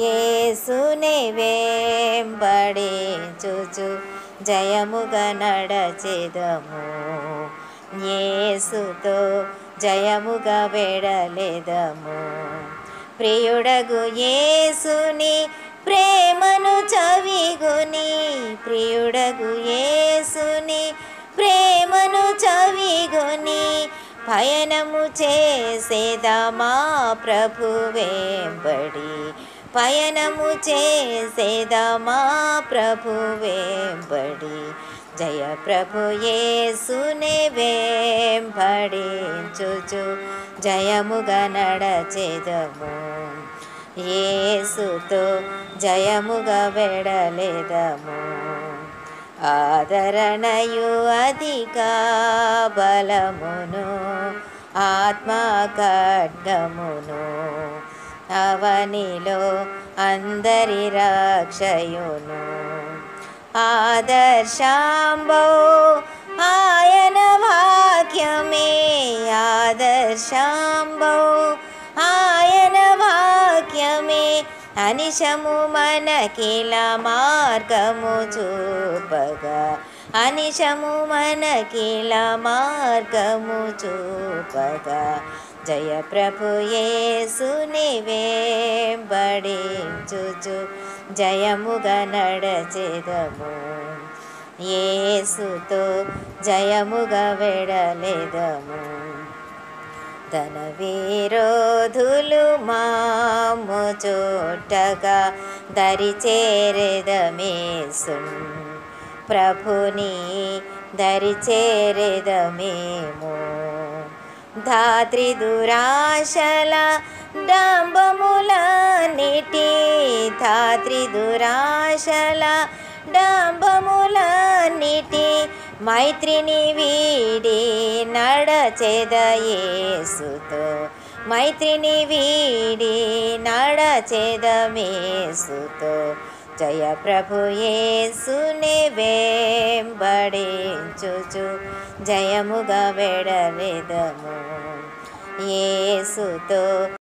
యేసుని వెంబడించుచు జయముగా నడచెదము. యేసుతో జయముగా వెడలెదము. ప్రియుడగు యేసుని ప్రేమను చవిగొని, ప్రియుడగు యేసుని ప్రేమను చవిగొని పయనము చేసేదమా ప్రభు వెంబడి, పయనము చేసేదమా ప్రభు వెంబడి. జయ ప్రభు యేసుని వెంబడించుచు జయముగా నడచెదము. యేసుతో జయముగా వెడలెదము. ఆదరణయు అధిక బలమును ఆత్మా ఖడ్గమును అవనిలో అందరి రక్షయును. ఆదర్శాంబో ఆయన వాక్యమే, ఆదర్శాంబో ఆయన వాక్యమే అనిశము మనకిల మార్గము చూపగా, అనిశము మనకిల మార్గము చూపగా. జయ ప్రభు యేసుని వెంబడించుచు జయముగా నడచెదము. యేసుతో జయముగా వెడలెదము. తన విరోధులు మాము చోటగా దరి చేరెదమేసున్, ప్రభుని దరి చేరెదమేమో. ధాత్రి దురాశల డంబములన్నిటి, ధాత్రి దురాశల డంబములన్నిటి మైత్రిని వీడి నడచెద యేసుతో, మైత్రిని వీడి నడచెదమేసుతో. జయ ప్రభు యేసుని వెంబడించుచు జయముగా వెడలెదము. యేసుతో